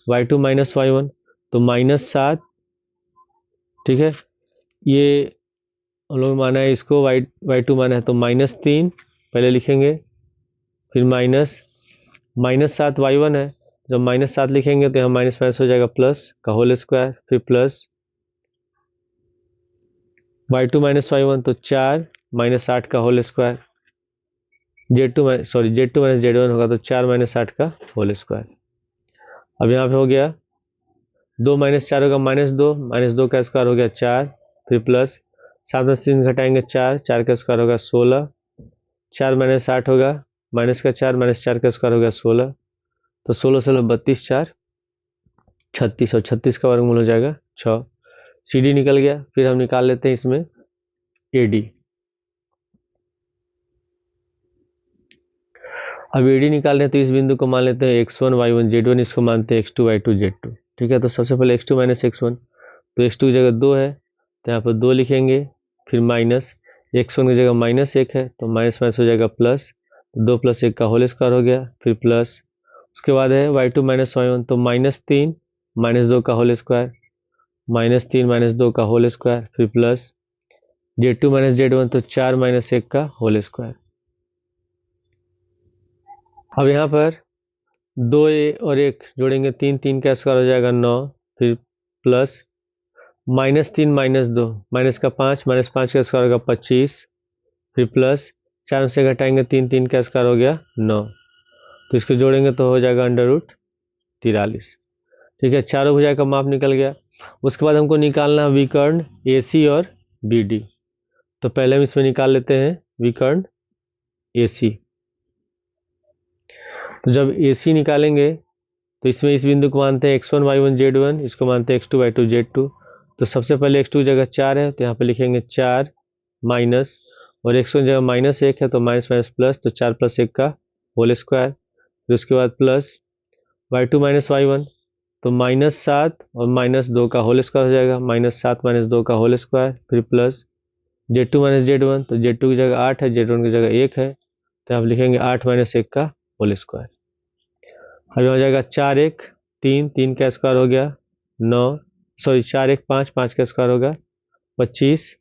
Speaker 1: y2 माइनस y1, तो -7। ठीक है, ये हम लोग माना है इसको y2 माना है तो -3 पहले लिखेंगे, फिर -7 y1 है, जब -7 लिखेंगे तो यहाँ माइनस माइनस हो जाएगा प्लस का होल स्क्वायर, फिर प्लस y2 माइनस y1, तो 4 -8 का whole square, Z2 minus Z1 होगा तो 4 - 8 का होल स्क्वायर। अब यहाँ पे हो गया 2 - 4 होगा -2, -2 का स्क्वायर हो गया 4, फिर प्लस 7 में 3 घटाएंगे 4, 4 का स्क्वायर होगा 16, 4 - 8 होगा माइनस का 4, -4 का स्क्वायर हो गया 16, तो 16 16 32, 4 36 और 36 का वर्गमूल हो जाएगा 6। CD निकल गया, फिर हम निकाल लेते हैं इसमें AD। अब AD निकाल रहे हैं तो इस बिंदु को मान लेते हैं x1 y1 z1, इसको मानते हैं x2 y2 z2। ठीक है, तो सबसे पहले x2 माइनस x1, तो x2 की जगह 2 है तो यहाँ पर 2 लिखेंगे, फिर माइनस x1 की जगह -1 है तो माइनस माइनस हो जाएगा प्लस, 2 + 1 का होल स्क्वायर हो गया, फिर प्लस उसके बाद है y2 माइनस y1, तो -3 -2 का होल स्क्वायर, -3 - 2 का होल स्क्वायर, फिर प्लस Z2 माइनस Z1, तो 4 - 1 का होल स्क्वायर। अब यहाँ पर 2 और 1 जोड़ेंगे, 3 3 का स्क्वायर हो जाएगा 9, फिर प्लस -3 - 2 माइनस का 5, -5 का स्क्वायर होगा 25, फिर प्लस 4 से घटाएंगे 3 3 का स्क्वायर हो गया 9, तो इसको जोड़ेंगे तो हो जाएगा √43। ठीक है, चारों भुजाएं का माप निकल गया। उसके बाद हमको निकालना विकर्ण AC और BD, तो पहले हम इसमें निकाल लेते हैं विकर्ण AC। तो जब AC निकालेंगे तो इसमें इस बिंदु को मानते हैं x1 y1 z1, इसको मानते हैं x2 y2 z2। तो सबसे पहले x2 की जगह 4 है तो यहाँ पे लिखेंगे 4 माइनस, और x1 की जगह -1 है तो माइनस माइनस प्लस, तो 4 + 1 का होल स्क्वायर, फिर उसके बाद प्लस y2 माइनस y1, तो -7 और -2 का होल स्क्वायर हो जाएगा, -7 - 2 का होल स्क्वायर, फिर प्लस Z2 माइनस Z1, तो Z2 की जगह 8 है, Z1 की जगह 1 है तो आप लिखेंगे 8 - 1 का होल स्क्वायर। अब हो जाएगा 4 1 3, 3 का स्क्वायर हो गया 9, 4 1 5, 5 का स्क्वायर होगा 25,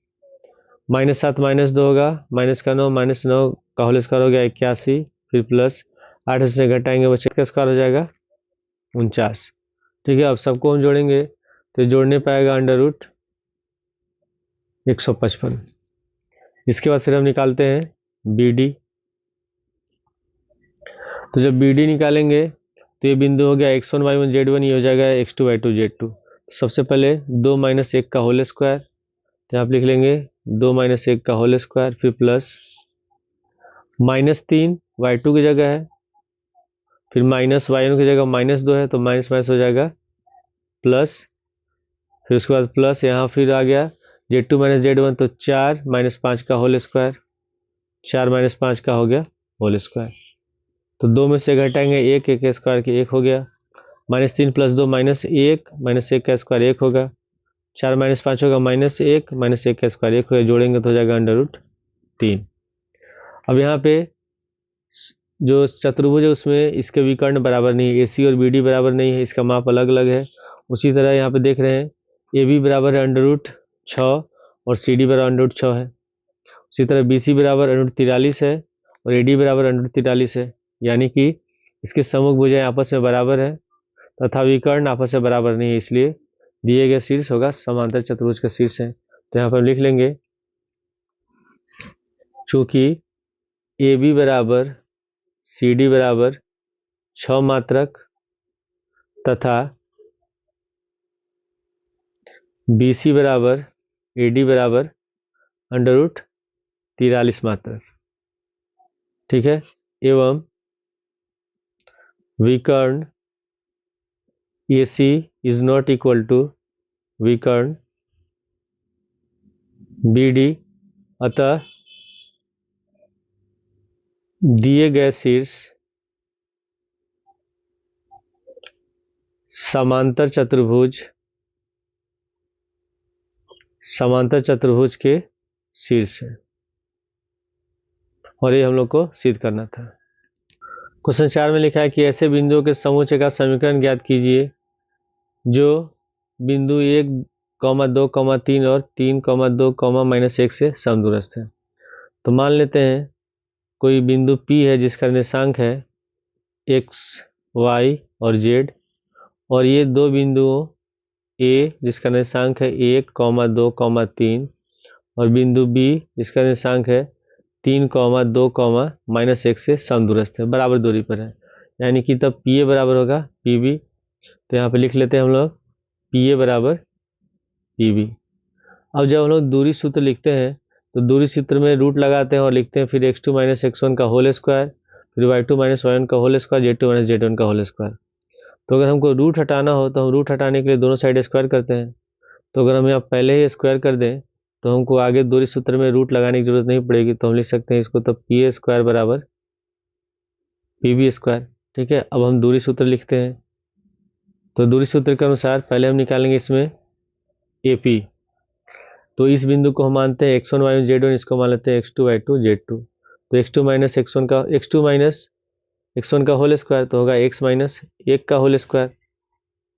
Speaker 1: -7 - 2 होगा, माइनस का 9, -9 का होल स्क्वायर हो गया 81, फिर प्लस 8 से घटाएंगे बच्चे का स्क्वायर हो जाएगा 49। ठीक है, अब सबको हम जोड़ेंगे तो जोड़ने पाएगा √155। इसके बाद फिर हम निकालते हैं BD। तो जब BD निकालेंगे तो ये बिंदु हो गया x1 y1 z1, ये हो जाएगा x2 y2 z2। सबसे पहले 2 - 1 का होल स्क्वायर, तो आप लिख लेंगे 2 - 1 का होल स्क्वायर, फिर प्लस -3 y2 की जगह है, फिर माइनस y1 की जगह -2 है तो माइनस माइनस हो जाएगा प्लस, फिर उसके बाद प्लस यहाँ फिर आ गया Z2 माइनस Z1, तो 4 - 5 का होल स्क्वायर, 4 - 5 का हो गया होल स्क्वायर, तो 2 में से घटाएंगे 1, 1 का स्क्वायर के 1 हो गया, -3 + 2 -1, -1 का स्क्वायर 1 होगा, 4 - 5 होगा -1, -1 का स्क्वायर 1 होगा, जोड़ेंगे तो हो जाएगा √3। अब यहाँ पे जो चतुर्भुज है उसमें इसके विकर्ण बराबर नहीं है, AC और BD बराबर नहीं है, इसका माप अलग अलग है। उसी तरह यहाँ पे देख रहे हैं AB बराबर है √6 और CD बराबर √6 है। उसी तरह BC बराबर √43 है और AD बराबर √43 है, यानी कि इसके सम्मुख भुजाएं आपस में बराबर है तथा विकर्ण आपस में बराबर नहीं है, इसलिए दिए गए शीर्ष होगा समांतर चतुर्भुज का शीर्ष है। तो यहाँ पर लिख लेंगे चूंकि ए बी बराबर सी डी बराबर 6 मात्रक तथा बी सी बराबर ए डी बराबर √43 मात्रक, ठीक है। एवं विकर्ण ए सी इज नॉट इक्वल टू विकर्ण बी डी, अतः दिए गए शीर्ष समांतर चतुर्भुज के शीर्ष है। और ये हम लोग को सिद्ध करना था। क्वेश्चन 4 में लिखा है कि ऐसे बिंदुओं के समुच्चय का समीकरण ज्ञात कीजिए जो बिंदु 1, 2, 3 और 3, 2, -1 से समदूरस्थ है। तो मान लेते हैं कोई बिंदु P है जिसका निर्देशांक है x, y और z, और ये दो बिंदुओं A जिसका निर्देशांक है 1, 2, 3 और बिंदु B जिसका निर्देशांक है 3, 2, -1 से समदूरस्थ है, बराबर दूरी पर है। यानी कि तब PA बराबर होगा PB। तो यहाँ पे लिख लेते हैं हम लोग PA बराबर PB। अब जब हम लोग दूरी सूत्र लिखते हैं तो दूरी सूत्र में रूट लगाते हैं और लिखते हैं फिर x2 - x1 का होल स्क्वायर, फिर y2 - y1 का होल स्क्वायर, z2 - z1 का होल स्क्वायर। तो अगर हमको रूट हटाना हो तो हम रूट हटाने के लिए दोनों साइड स्क्वायर करते हैं। तो अगर हम यहाँ पहले ही स्क्वायर कर दें तो हमको आगे दूरी सूत्र में रूट लगाने की जरूरत नहीं पड़ेगी। तो हम लिख सकते हैं इसको तब PA स्क्वायर बराबर PB स्क्वायर, ठीक है। अब हम दूरी सूत्र लिखते हैं। तो दूरी सूत्र के अनुसार पहले हम निकालेंगे इसमें AP। तो इस बिंदु को हम मानते हैं x1 y1 z1, इसको मान लेते हैं x2 y2 z2। तो x2 - x1 का होल स्क्वायर तो होगा x - 1 का होल स्क्वायर।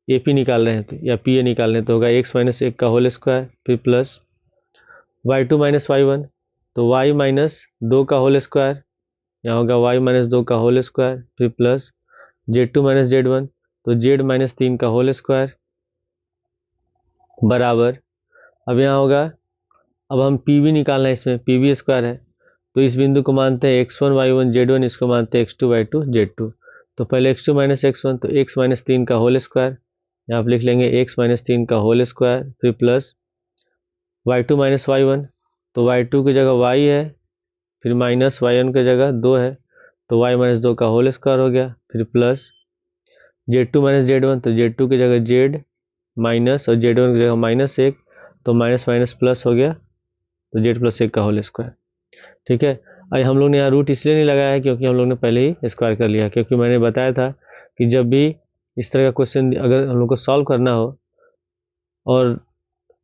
Speaker 1: AP निकाल रहे हैं तो या PA निकाल रहे हैं तो होगा x - 1 का होल स्क्वायर, फिर प्लस y2 - y1 तो y - 2 का होल स्क्वायर, यहाँ होगा y - 2 का होल स्क्वायर, फिर प्लस z2 - z1 तो z - 3 का होल स्क्वायर बराबर। अब यहाँ होगा, अब हम PB निकालना है, इसमें PB स्क्वायर है। तो इस बिंदु को मानते हैं x1 y1 z1, इसको मानते हैं x2 y2 z2। तो पहले x2 - x1 तो x - 3 का होल स्क्वायर, यहाँ पर लिख लेंगे x - 3 का होल स्क्वायर, फिर प्लस y2 - y1 तो y2 की जगह y है, फिर माइनस y1 की जगह 2 है तो y - 2 का होल स्क्वायर हो गया, फिर प्लस z2 - z1 तो z2 की जगह z माइनस और z1 की जगह -1 तो माइनस प्लस हो गया तो z + 1 का होल स्क्वायर, ठीक है। अब हम लोग ने यहाँ रूट इसलिए नहीं लगाया है क्योंकि हम लोग ने पहले ही स्क्वायर कर लिया, क्योंकि मैंने बताया था कि जब भी इस तरह का क्वेश्चन अगर हम लोग को सॉल्व करना हो और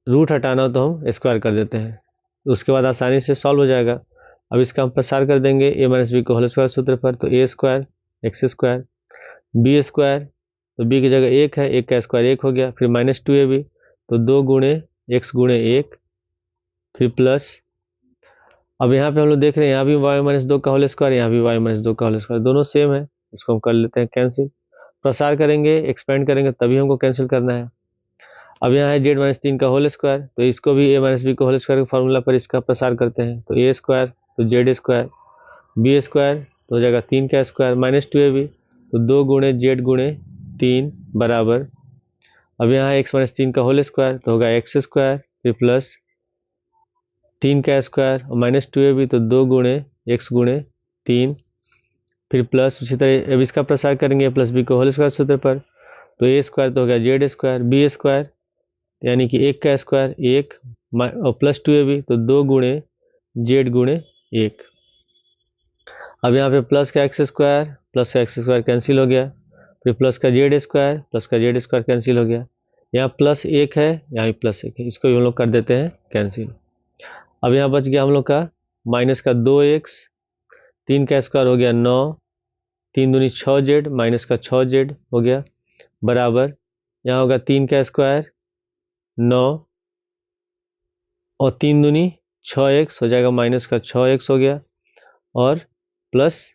Speaker 1: रूट हटाना हो तो हम स्क्वायर कर देते हैं, तो उसके बाद आसानी से सॉल्व हो जाएगा। अब इसका हम प्रसार कर देंगे a - b को होल स्क्वायर सूत्र पर, तो a square x square, b square तो b की जगह 1 है, 1 का स्क्वायर 1 हो गया, फिर -2ab तो 2 गुणे x गुणे 1, फिर प्लस। अब यहाँ पे हम लोग देख रहे हैं यहाँ भी y - 2 का होल स्क्वायर, यहाँ भी y - 2 का होल स्क्वायर, दोनों सेम है, इसको हम कर लेते हैं कैंसिल। प्रसार करेंगे, एक्सपेंड करेंगे तभी हमको कैंसिल करना है। अब यहाँ है z - 3 का होल स्क्वायर, तो इसको भी a - b का होल स्क्वायर के फॉर्मूला पर इसका प्रसार करते हैं। तो a स्क्वायर तो z स्क्वायर, b स्क्वायर तो हो जाएगा 3 का स्क्वायर, -2ab तो 2 गुणे z गुणे 3 बराबर। अब यहाँ है x - 3 का होल स्क्वायर तो होगा x स्क्वायर, फिर प्लस 3 का स्क्वायर और -2ab तो 2 गुणे x गुणे 3, फिर प्लस उसी तरह अब इसका प्रसार करेंगे प्लस b को होल स्क्वायर सूत्र पर। तो a स्क्वायर तो हो गया z स्क्वायर, b स्क्वायर यानी कि 1 का स्क्वायर 1 और प्लस 2ab तो 2 गुणे z गुणे 1। अब यहाँ पे प्लस का x स्क्वायर कैंसिल हो गया, फिर प्लस का z स्क्वायर कैंसिल हो गया। यहाँ प्लस 1 है, यहाँ भी प्लस 1 है, इसको भी हम लोग कर देते हैं कैंसिल। अब यहाँ बच गया हम लोग का माइनस का 2x, 3 का स्क्वायर हो गया 9, 3 दूनी 6z माइनस का 6z हो गया बराबर। यहाँ होगा 3 का स्क्वायर 9 और 3 दूनी 6x हो जाएगा, माइनस का 6x हो गया और प्लस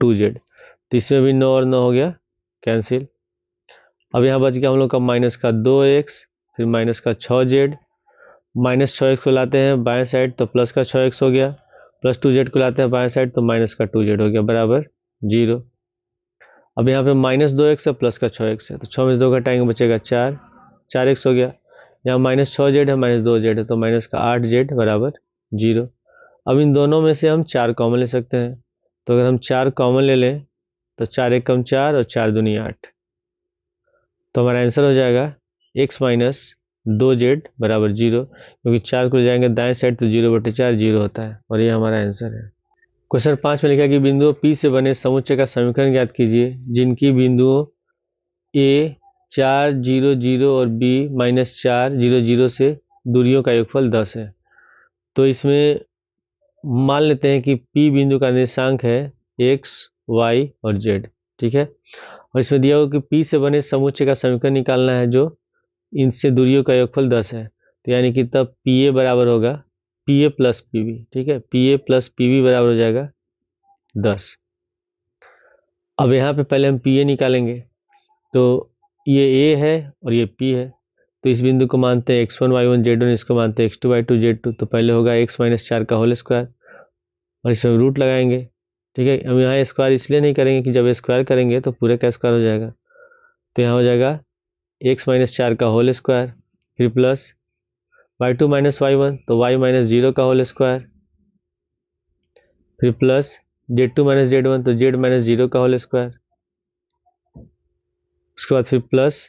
Speaker 1: 2z, तो इसमें भी 9 और 9 हो गया कैंसिल। अब यहाँ बच गया हम लोग का माइनस का 2x, फिर माइनस का 6z -6x को लाते हैं बाएं साइड तो प्लस का 6x हो गया, प्लस 2z को लाते हैं बाएं साइड तो माइनस का 2z हो गया बराबर 0। अब यहाँ पे -2x है प्लस का 6x है तो 6 में से 2 घटाएंगे बचेगा 4x हो गया। यहाँ -6z है -2z है तो माइनस का 8z बराबर 0। अब इन दोनों में से हम 4 कॉमन ले सकते हैं, तो अगर हम 4 कॉमन ले लें तो 4 एक कम 4 और 4 दूनी 8, तो हमारा आंसर हो जाएगा x माइनस 2z बराबर 0, क्योंकि 4 को ले जाएंगे दाएं साइड तो 0/4 0 होता है और ये हमारा आंसर है। क्वेश्चन 5 में लिखा कि बिंदुओं P से बने समुच्चय का समीकरण ज्ञात कीजिए जिनकी बिंदुओं A 4 0 0 और B -4 0 0 से दूरियों का योगफल 10 है। तो इसमें मान लेते हैं कि P बिंदु का निर्देशांक है x, y और z, ठीक है। और इसमें दिया हुआ कि P से बने समुच्चय का समीकरण निकालना है जो इनसे दूरियों का योगफल 10 है, तो यानी कि तब PA बराबर होगा PA प्लस PB, ठीक है। PA प्लस PB बराबर हो जाएगा 10। अब यहाँ पे पहले हम PA निकालेंगे, तो ये A है और ये P है, तो इस बिंदु को मानते हैं x1 y1 z1, इसको मानते हैं x2 y2 z2। तो पहले होगा x माइनस 4 का होल स्क्वायर और इसमें रूट लगाएंगे, ठीक है। हम यहाँ स्क्वायर इसलिए नहीं करेंगे कि जब स्क्वायर करेंगे तो पूरे का स्क्वायर हो जाएगा, तो यहाँ हो जाएगा x माइनस 4 का होल स्क्वायर, फिर प्लस y2 माइनस y1 तो y माइनस 0 का होल स्क्वायर, फिर प्लस z2 माइनस z1 तो z माइनस 0 का होल स्क्वायर, उसके बाद फिर प्लस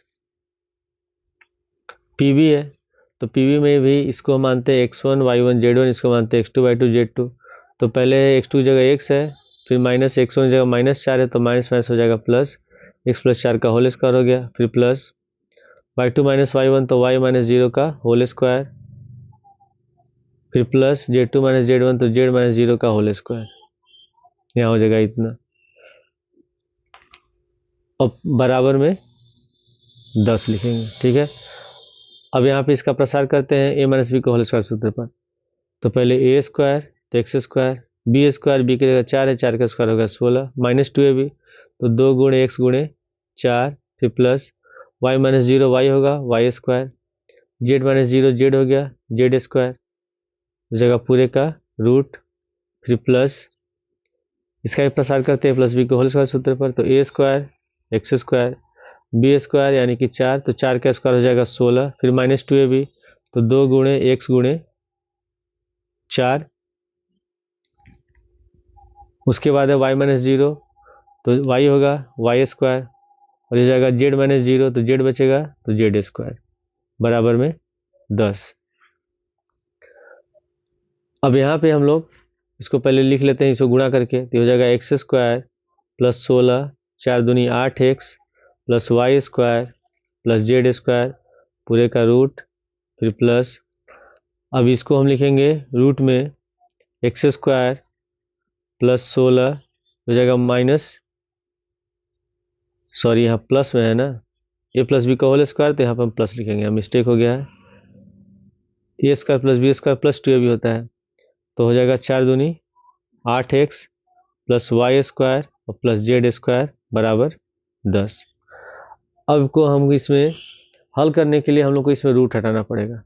Speaker 1: PB है, तो PB में भी इसको मानते हैं x1 y1 z1, इसको मानते हैं x2 y2 z2। तो पहले x2 जगह x है, फिर माइनस x1 जगह -4 है तो माइनस माइनस हो जाएगा प्लस, x प्लस 4 का होल स्क्वायर हो गया, फिर प्लस y2 माइनस y1 तो y माइनस 0 का होल स्क्वायर, फिर प्लस z2 माइनस z1 तो z माइनस 0 का होल स्क्वायर, यहाँ हो जाएगा इतना। अब बराबर में 10 लिखेंगे, ठीक है। अब यहाँ पे इसका प्रसार करते हैं a माइनस बी का होल स्क्वायर सूत्र पर, तो पहले a स्क्वायर तो x square, b square b की जगह 4 है, 4 का स्क्वायर होगा 16, माइनस 2ab तो 2 गुणे x गुणे 4, फिर प्लस y माइनस 0 y होगा y square, z minus 0 z हो गया z स्क्वायर, जगह पूरे का रूट, फिर प्लस इसका भी प्रसार करते हैं प्लस बी के होल स्क्वायर सूत्र पर, तो a square x square B square यानी कि 4, तो 4 का स्क्वायर हो जाएगा 16, फिर माइनस 2ab तो 2 गुणे x गुणे 4, उसके बाद है y माइनस 0 तो y होगा y स्क्वायर और ये जाएगा z माइनस 0 तो z बचेगा तो z स्क्वायर बराबर में 10। अब यहाँ पे हम लोग इसको पहले लिख लेते हैं, इसको गुणा करके, तो हो जाएगा x स्क्वायर प्लस 16 4 दूनी 8x plus y square plus z square पूरे का रूट, फिर प्लस अब इसको हम लिखेंगे रूट में x स्क्वायर प्लस 16 हो जाएगा माइनस, सॉरी यहाँ प्लस में है ना, a प्लस बी का होल स्क्वायर, तो यहाँ पर हम प्लस लिखेंगे, मिस्टेक हो गया है, a square plus B square plus 2ab होता है, तो हो जाएगा 4 दूनी 8x प्लस y स्क्वायर और प्लस z स्क्वायर बराबर 10। अब को हम इसमें हल करने के लिए हम लोग को इसमें रूट हटाना पड़ेगा,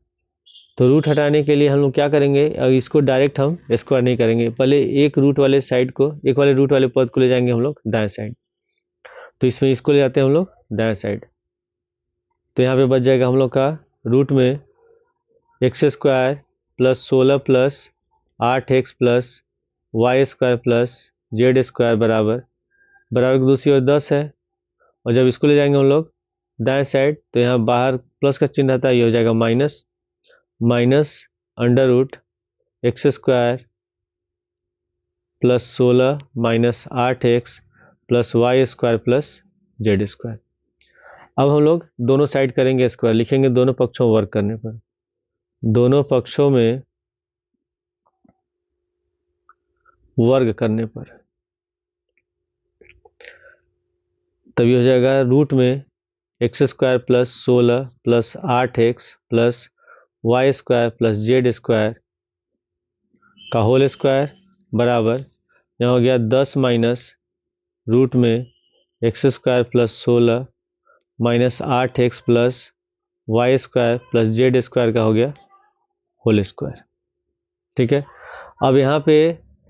Speaker 1: तो रूट हटाने के लिए हम लोग क्या करेंगे, अब इसको डायरेक्ट हम स्क्वायर नहीं करेंगे, पहले एक रूट वाले साइड को, एक वाले रूट वाले पद को ले जाएंगे हम लोग दाएं साइड, तो इसमें इसको ले जाते हैं हम लोग दाएं साइड, तो यहाँ पे बच जाएगा हम लोग का रूट में x square plus 16 plus 8x plus Y square plus Z square बराबर की दूसरी ओर 10 है, और जब इसको ले जाएंगे हम लोग दाएं साइड तो यहाँ बाहर प्लस का चिन्ह रहता है, ये हो जाएगा minus under root X square plus 16 minus 8x plus Y square plus Z square. अब हम लोग दोनों साइड करेंगे स्क्वायर, लिखेंगे दोनों पक्षों वर्क करने पर, दोनों पक्षों में वर्ग करने पर, तभी हो जाएगा रूट में x square plus 16 plus 8x plus Y square plus Z square का होल स्क्वायर बराबर, यहाँ हो गया 10 माइनस रूट में x square plus 16 minus 8x plus Y square plus Z square का हो गया होल स्क्वायर। ठीक है, अब यहाँ पे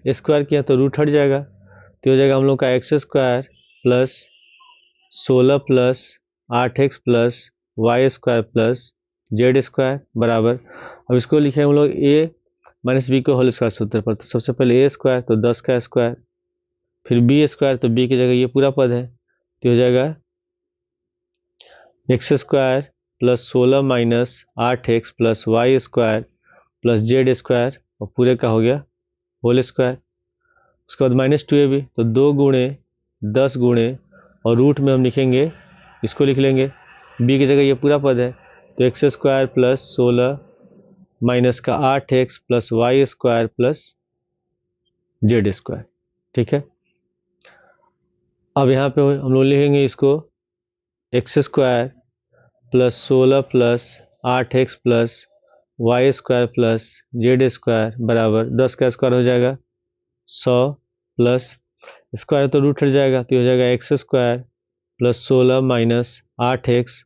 Speaker 1: स्क्वायर किया तो रूट हट जाएगा, तो हो जाएगा हम लोग का X square plus 16 plus 8x plus Y square plus Z square बराबर, अब इसको लिखे हम लोग a माइनस बी को होल स्क्वायर सूत्र पर। तो सबसे पहले a स्क्वायर तो 10 का स्क्वायर, फिर b स्क्वायर तो b की जगह ये पूरा पद है, तो हो जाएगा X square plus 16 minus 8x plus Y square plus Z square और पूरे का हो गया होल स्क्वायर। उसके बाद माइनस 2ab, तो 2 गुणे 10 गुणे और रूट में हम लिखेंगे, इसको लिख लेंगे b की जगह ये पूरा पद है, तो एक्स स्क्वायर प्लस 16 माइनस का 8x plus Y square plus Z square. ठीक है, अब यहाँ पे हम लोग लिखेंगे इसको X square plus 16 plus 8x plus Y square plus Z square बराबर 10 का स्क्वायर हो जाएगा 100 प्लस स्क्वायर तो रूट हट जाएगा, तो हो जाएगा X square plus 16 minus 8x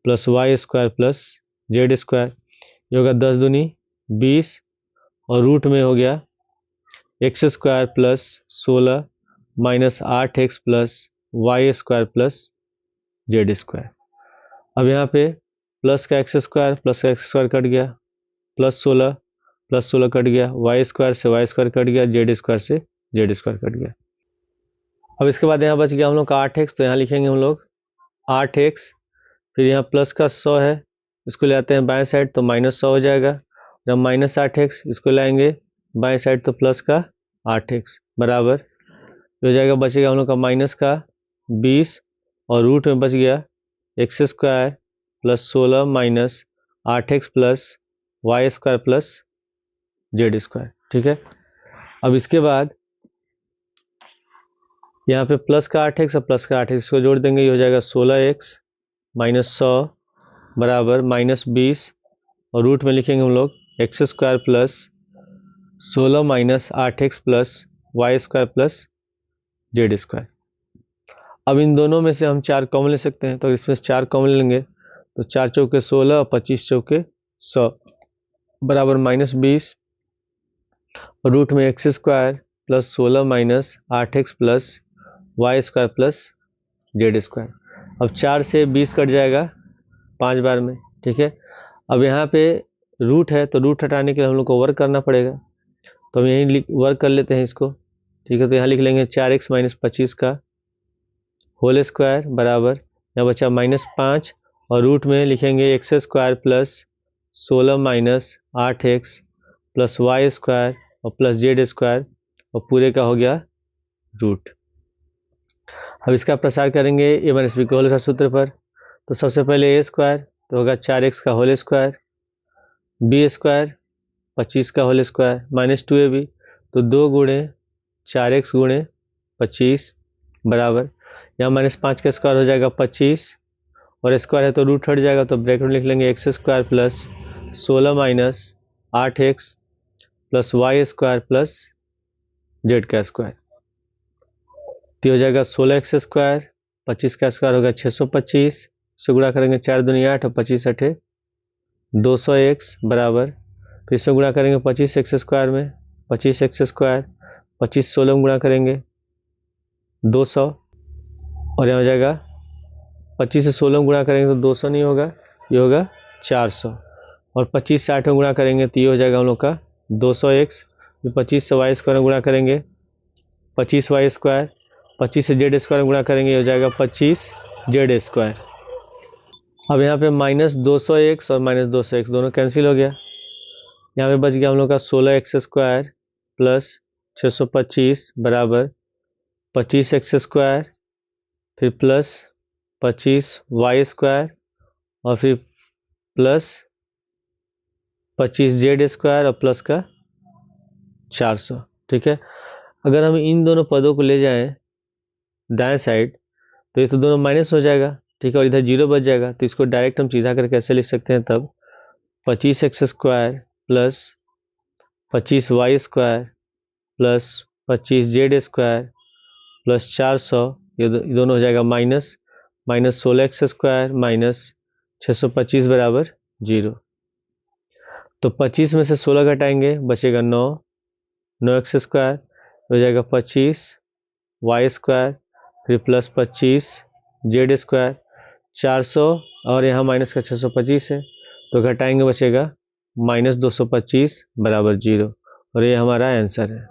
Speaker 1: plus Y square plus Z square, ये होगा 10 दूनी 20 और रूट में हो गया x square plus 16 minus 8x plus Y square plus Z square. अब यहाँ पे प्लस का एक्स स्क्वायर प्लस का एक्स स्क्वायर कट गया, प्लस 16 कट गया, वाई स्क्वायर से वाई स्क्वायर कट गया, जेड स्क्वायर से जेड स्क्वायर कट गया। अब इसके बाद यहाँ बच गया हम लोग का 8x, तो यहाँ लिखेंगे हम लोग 8x, फिर यहाँ प्लस का 100 है, इसको ले आते हैं बाएं साइड तो माइनस 100 हो जाएगा, जब माइनस 8x इसको लाएंगे बाएं साइड तो प्लस का 8x बराबर हो जाएगा, बचेगा हम लोग का माइनस का 20 और रूट में बच गया x square plus 16 minus 8x plus Y square plus Z square. ठीक है, अब इसके बाद यहाँ पे प्लस का 8x और प्लस का 8x इसको जोड़ देंगे, ये हो जाएगा 16x माइनस 100 बराबर माइनस 20 और रूट में लिखेंगे हम लोग x square plus 16 minus 8x plus Y square plus Z square. अब इन दोनों में से हम 4 कॉमन ले सकते हैं, तो इसमें से 4 कॉमन लेंगे तो 4 चौके 16 और 25 चौके 100 बराबर माइनस 20 और रूट में x square plus 16 minus 8x plus Y square plus Z square. अब 4 से 20 कट जाएगा 5 बार में। ठीक है, अब यहाँ पे रूट है तो रूट हटाने के लिए हम लोग को वर्क करना पड़ेगा, तो हम यहीं वर्क कर लेते हैं इसको। ठीक है, तो यहाँ लिख लेंगे 4x माइनस 25 का होल स्क्वायर बराबर यहाँ बचा माइनस 5 और रूट में लिखेंगे x square plus 16 minus 8x plus Y square और प्लस जेड स्क्वायर और पूरे का हो गया रूट। अब इसका प्रसार करेंगे ए माइनस बी के होल स्क्वायर सूत्र पर, तो सबसे पहले ए स्क्वायर तो होगा 4x का होल स्क्वायर, बी स्क्वायर 25 का होल स्क्वायर माइनस 2ab, तो 2 गुणे 4x गुणे 25 बराबर यहाँ माइनस 5 का स्क्वायर हो जाएगा 25 और स्क्वायर है तो रूट हट जाएगा, तो ब्रैकेट में लिख लेंगे x square plus 16 minus 8x plus Y square plus z का स्क्वायर, तो हो जाएगा 16x स्क्वायर 25 का स्क्वायर होगा 625 से गुणा करेंगे 4 दूनी 8 और 25 अठे 200x बराबर फिर से गुणा करेंगे 25x स्क्वायर में 25x स्क्वायर 25 16 में गुणा करेंगे 200 और यहाँ हो जाएगा 25 से 16 में गुणा करेंगे तो 200 नहीं होगा, ये होगा 400 और 25 से 8 में गुणा करेंगे तो ये हो जाएगा हम लोग का 200x, 25 से वाई स्क्वायर में गुणा करेंगे 25 वाई स्क्वायर, 25 से जेड स्क्वायर में गुणा करेंगे हो जाएगा 25 जेड स्क्वायर। अब यहाँ पे माइनस 200x और माइनस 200x दोनों कैंसिल हो गया, यहाँ पे बच गया हम लोग का 16x स्क्वायर प्लस 625 बराबर 25x स्क्वायर फिर प्लस 25 वाई स्क्वायर और फिर प्लस 25 जेड स्क्वायर और प्लस का 400। ठीक है, अगर हम इन दोनों पदों को ले जाएं दाएं साइड तो ये तो दोनों माइनस हो जाएगा। ठीक है, और इधर 0 बच जाएगा, तो इसको डायरेक्ट हम सीधा करके कैसे लिख सकते हैं, तब 25x square plus 25 y square plus 25 z square plus 400 ये दोनों हो जाएगा माइनस 16x स्क्वायर माइनस 625 बराबर 0। तो 25 में से 16 घटाएंगे, बचेगा 9, 9x² हो जाएगा 25, y², फिर प्लस 25 z², 400 और यहाँ माइनस का 625 है, तो घटाएंगे बचेगा -225 बराबर 0, और ये हमारा आंसर है।